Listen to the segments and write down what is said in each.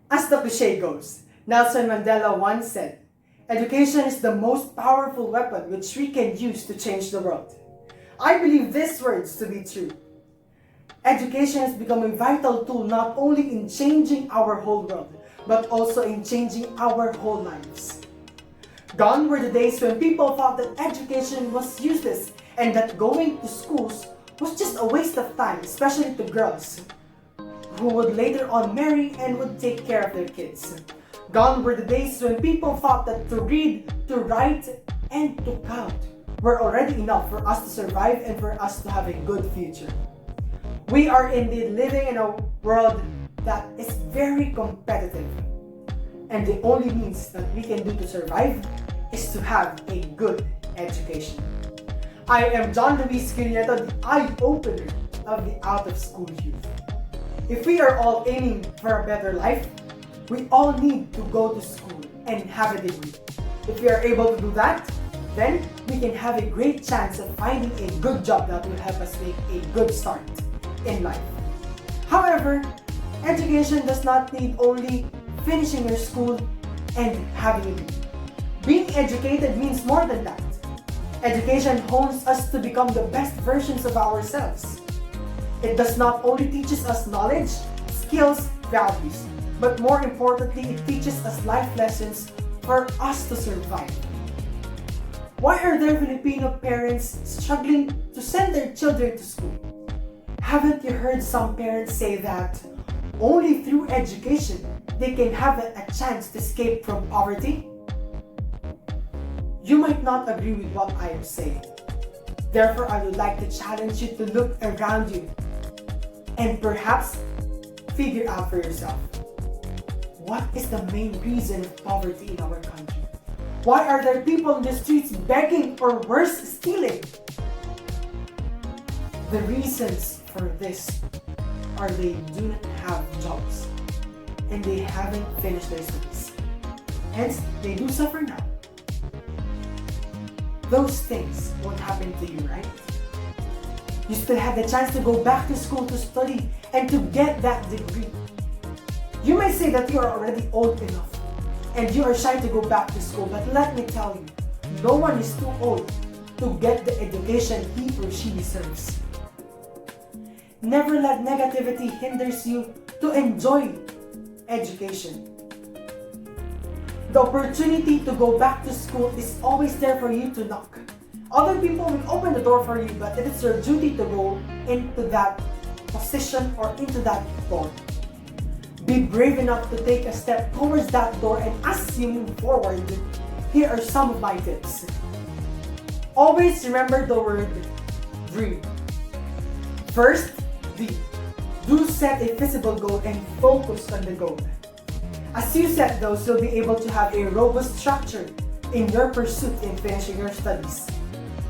As the cliche goes, Nelson Mandela once said, "Education is the most powerful weapon which we can use to change the world." I believe these words to be true. Education has become a vital tool not only in changing our whole world, but also in changing our whole lives. Gone were the days when people thought that education was useless and that going to schools was just a waste of time, especially to girls, who would later on marry and would take care of their kids. Gone were the days when people thought that to read, to write, and to count were already enough for us to survive and for us to have a good future. We are indeed living in a world that is very competitive, and the only means that we can do to survive is to have a good education. I am John Luis Nieto, the eye-opener of the out-of-school youth. If we are all aiming for a better life, we all need to go to school and have a degree. If we are able to do that, then we can have a great chance of finding a good job that will help us make a good start in life. However, education does not need only finishing your school and having a degree. Being educated means more than that. Education hones us to become the best versions of ourselves. It does not only teaches us knowledge, skills, values, but more importantly, it teaches us life lessons for us to survive. Why are there Filipino parents struggling to send their children to school? Haven't you heard some parents say that only through education they can have a chance to escape from poverty? You might not agree with what I am saying. Therefore, I would like to challenge you to look around you and perhaps figure out for yourself, what is the main reason of poverty in our country? Why are there people in the streets begging or worse, stealing? The reasons for this are they do not have jobs and they haven't finished their studies. Hence, they do suffer now. Those things won't happen to you, right? You still have the chance to go back to school to study and to get that degree. You may say that you are already old enough and you are shy to go back to school, but let me tell you, no one is too old to get the education he or she deserves. Never let negativity hinders you to enjoy education. The opportunity to go back to school is always there for you to knock. Other people will open the door for you, but it is your duty to go into that position or into that door. Be brave enough to take a step towards that door, and as you move forward, here are some of my tips. Always remember the word dream. First, D. Do set a visible goal and focus on the goal. As you set those, you'll be able to have a robust structure in your pursuit in finishing your studies.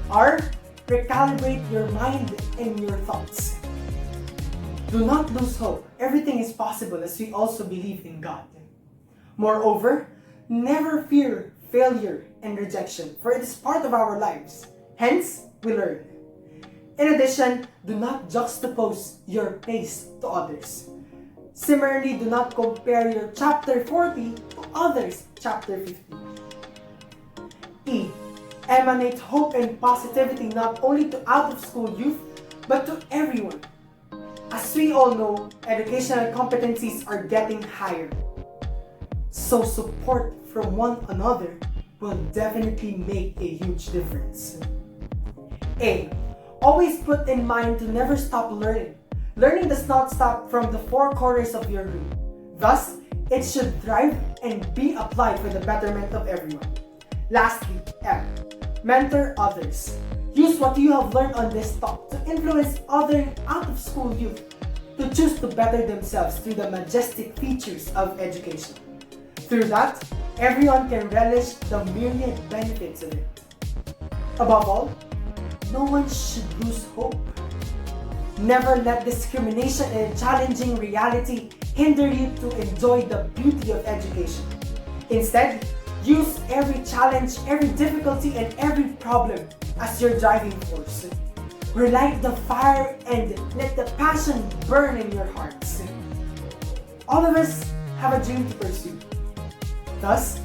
R. Recalibrate your mind and your thoughts. Do not lose hope. Everything is possible as we also believe in God. Moreover, never fear failure and rejection, for it is part of our lives. Hence, we learn. In addition, do not juxtapose your pace to others. Similarly, do not compare your chapter 40 to others' chapter 50. E. Emanate hope and positivity not only to out-of-school youth, but to everyone. As we all know, educational competencies are getting higher. So support from one another will definitely make a huge difference. A. Always put in mind to never stop learning. Learning does not stop from the four corners of your room. Thus, it should thrive and be applied for the betterment of everyone. Lastly, M. Mentor others. Use what you have learned on this talk to influence other out-of-school youth to choose to better themselves through the majestic features of education. Through that, everyone can relish the myriad benefits of it. Above all, no one should lose hope. Never let discrimination and a challenging reality hinder you to enjoy the beauty of education. Instead, use every challenge, every difficulty, and every problem as your driving force. Relight the fire and let the passion burn in your hearts. All of us have a dream to pursue. Thus,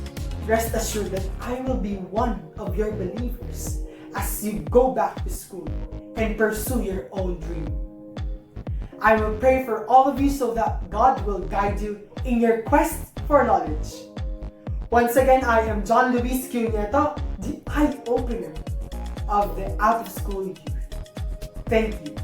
rest assured that I will be one of your believers as you go back to school and pursue your own dream. I will pray for all of you so that God will guide you in your quest for knowledge. Once again, I am John Luis Q. Nieto, the eye-opener of the out-of-school youth. Thank you.